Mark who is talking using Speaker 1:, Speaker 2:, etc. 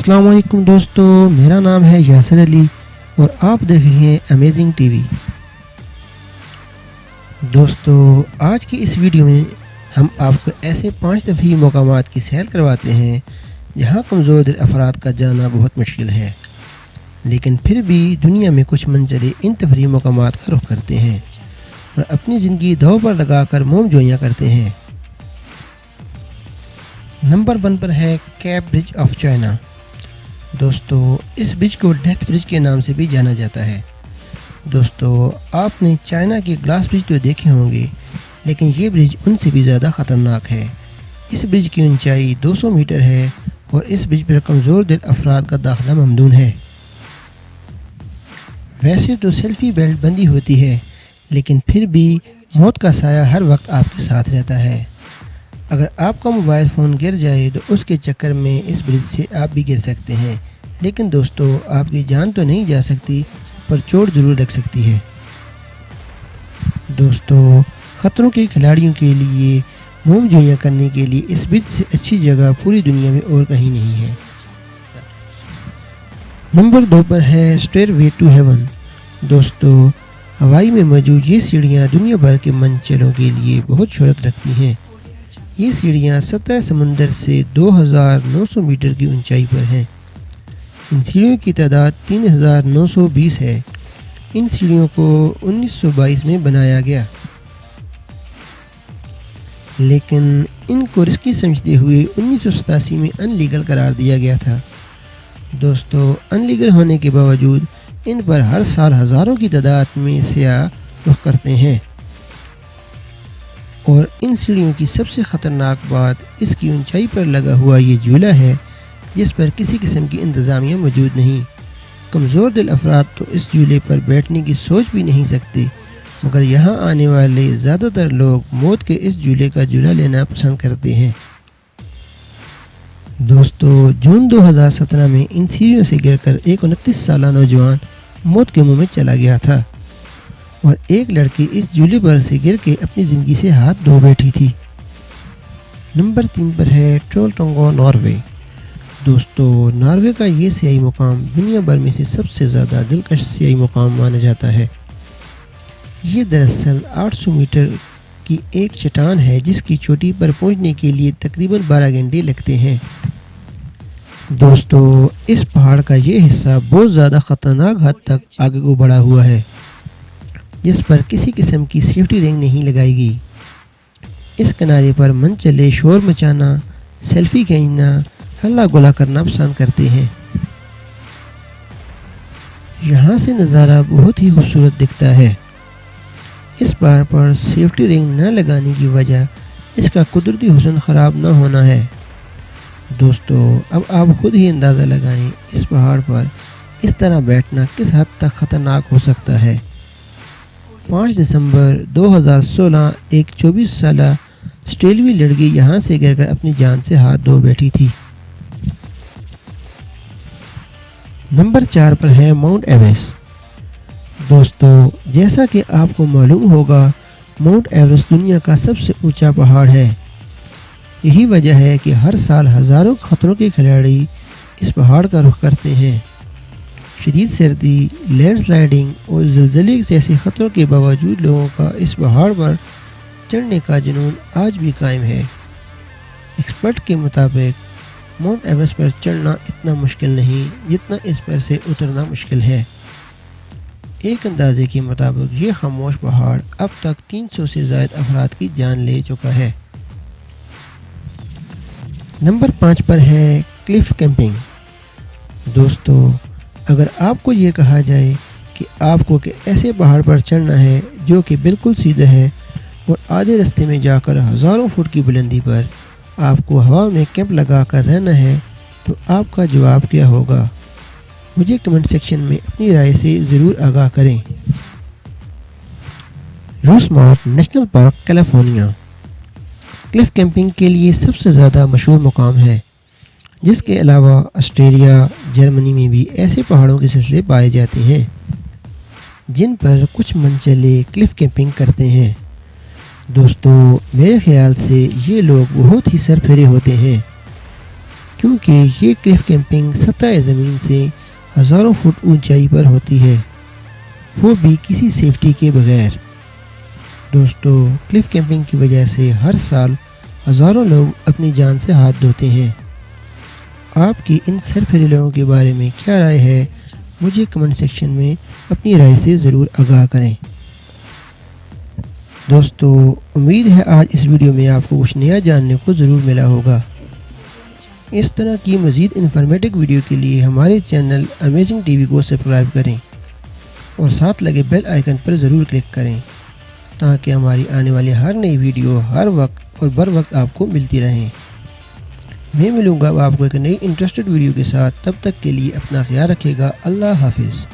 Speaker 1: अस्सलाम वालेकुम दोस्तों, मेरा नाम है यासिर अली और आप देख रहे हैं अमेजिंग टीवी। दोस्तों, आज की इस वीडियो में हम आपको ऐसे 5 तफरीही मकामात की सैर करवाते हैं जहां कमज़ोर दिल अफराद का जाना बहुत मुश्किल है, लेकिन फिर भी दुनिया में कुछ मंजरे इन तफरीही मकामात का रुख करते हैं और अपनी ज़िंदगी दांव पर लगाकर मोमजोइयाँ करते हैं। नंबर 1 पर है कैप ब्रिज ऑफ चाइना। दोस्तों, इस ब्रिज को डेथ ब्रिज के नाम से भी जाना जाता है। दोस्तों, आपने चाइना के ग्लास ब्रिज तो देखे होंगे, लेकिन ये ब्रिज उनसे भी ज़्यादा ख़तरनाक है। इस ब्रिज की ऊंचाई 200 मीटर है और इस ब्रिज पर कमज़ोर दिल अफराद का दाखिला ममनून है। वैसे तो सेल्फ़ी बेल्ट बंदी होती है, लेकिन फिर भी मौत का साया हर वक्त आपके साथ रहता है। अगर आपका मोबाइल फ़ोन गिर जाए तो उसके चक्कर में इस ब्रिज से आप भी गिर सकते हैं, लेकिन दोस्तों आपकी जान तो नहीं जा सकती, पर चोट ज़रूर लग सकती है। दोस्तों, ख़तरों के खिलाड़ियों के लिए मोमजोइयाँ करने के लिए इस ब्रिज से अच्छी जगह पूरी दुनिया में और कहीं नहीं है। नंबर 2 पर है स्टेयरवे टू हेवन। दोस्तों, हवाई में मौजूद ये सीढ़ियाँ दुनिया भर के मनचलों के लिए बहुत शोहरत रखती हैं। ये सीढ़ियाँ सतह समुंदर से 2900 मीटर की ऊंचाई पर हैं। इन सीढ़ियों की तादाद 3920 है। इन सीढ़ियों को 1922 में बनाया गया, लेकिन इनको रिस्की समझते हुए 1987 में अनलीगल करार दिया गया था। दोस्तों, अनलीगल होने के बावजूद इन पर हर साल हज़ारों की तादाद में सयाह रुख करते हैं। और इन सीढ़ियों की सबसे ख़तरनाक बात इसकी ऊंचाई पर लगा हुआ ये झूला है, जिस पर किसी किस्म की इंतज़ामिया मौजूद नहीं। कमज़ोर दिल अफराद तो इस झूले पर बैठने की सोच भी नहीं सकते, मगर यहाँ आने वाले ज़्यादातर लोग मौत के इस झूले का झूला लेना पसंद करते हैं। दोस्तों, जून 2017 में इन सीढ़ियों से गिरकर एक 29 साला नौजवान मौत के मुंह में चला गया था और एक लड़की इस झूले पर से गिर के अपनी ज़िंदगी से हाथ धो बैठी थी। नंबर 3 पर है ट्रोलटोंगो, नॉर्वे। दोस्तों, नॉर्वे का ये सियाही मुकाम दुनिया भर में से सबसे ज़्यादा दिलकश सियाही मुकाम माना जाता है। ये दरअसल 800 मीटर की एक चट्टान है, जिसकी चोटी पर पहुंचने के लिए तकरीबन 12 घंटे लगते हैं। दोस्तों, इस पहाड़ का ये हिस्सा बहुत ज़्यादा ख़तरनाक हद तक आगे को बढ़ा हुआ है, जिस पर किसी किस्म की सेफ्टी रिंग नहीं लगाएगी। इस किनारे पर मनचले शोर मचाना, सेल्फी खींचना, हल्ला गुला करना पसंद करते हैं। यहाँ से नज़ारा बहुत ही खूबसूरत दिखता है। इस पहाड़ पर सेफ्टी रिंग न लगाने की वजह इसका कुदरती हुस्न ख़राब न होना है। दोस्तों, अब आप खुद ही अंदाज़ा लगाएं इस पहाड़ पर इस तरह बैठना किस हद तक ख़तरनाक हो सकता है। 5 दिसंबर 2016 एक 24 साला ऑस्ट्रेलियाई लड़की यहाँ से गिरकर अपनी जान से हाथ धो बैठी थी। नंबर 4 पर है माउंट एवरेस्ट। दोस्तों, जैसा कि आपको मालूम होगा, माउंट एवरेस्ट दुनिया का सबसे ऊंचा पहाड़ है। यही वजह है कि हर साल हज़ारों खतरों के खिलाड़ी इस पहाड़ का रुख करते हैं। शदीद सर्दी, लैंडस्लाइडिंग और ज़लज़ले जैसे ख़तरों के बावजूद लोगों का इस पहाड़ पर चढ़ने का जुनून आज भी कायम है। एक्सपर्ट के मुताबिक माउंट एवरेस्ट पर चढ़ना इतना मुश्किल नहीं जितना इस पर से उतरना मुश्किल है। एक अंदाजे के मुताबिक ये खामोश पहाड़ अब तक 300 से ज़ायद अफराद की जान ले चुका है। नंबर 5 पर है क्लिफ कैंपिंग। दोस्तों, अगर आपको ये कहा जाए कि आपको कि ऐसे पहाड़ पर चढ़ना है जो कि बिल्कुल सीधा है और आधे रास्ते में जाकर हज़ारों फुट की बुलंदी पर आपको हवा में कैंप लगा कर रहना है, तो आपका जवाब क्या होगा? मुझे कमेंट सेक्शन में अपनी राय से ज़रूर आगाह करें। Rosemark national park, California cliff camping के लिए सबसे ज़्यादा मशहूर मुकाम है, जिसके अलावा ऑस्ट्रेलिया, जर्मनी में भी ऐसे पहाड़ों के सिलसिले पाए जाते हैं जिन पर कुछ मनचले क्लिफ कैंपिंग करते हैं। दोस्तों, मेरे ख्याल से ये लोग बहुत ही सरफिरे होते हैं, کیونکہ یہ کلف کیمپنگ سطح زمین سے ہزاروں فٹ اونچائی پر ہوتی ہے، وہ بھی کسی سیفٹی کے بغیر۔ دوستو، کلف کیمپنگ کی وجہ سے ہر سال ہزاروں لوگ اپنی جان سے ہاتھ دھوتے ہیں۔ آپ کی ان سرفراز لوگوں کے بارے میں کیا رائے ہے؟ مجھے کمنٹ سیکشن میں اپنی رائے سے ضرور آگاہ کریں۔ دوستو، امید ہے آج اس ویڈیو میں آپ کو کچھ نیا جاننے کو ضرور ملا ہوگا۔ اس طرح کی مزید انفارمیٹو ویڈیو کے لیے ہمارے چینل امیزنگ ٹی وی کو سبسکرائب کریں اور ساتھ لگے بیل آئیکن پر ضرور کلک کریں تاکہ ہماری آنے والی ہر نئی ویڈیو ہر وقت اور بر وقت آپ کو ملتی رہیں۔ میں ملوں گا آپ کو ایک نئی انٹرسٹڈ ویڈیو کے ساتھ، تب تک کے لیے اپنا خیال رکھیے گا۔ اللہ حافظ۔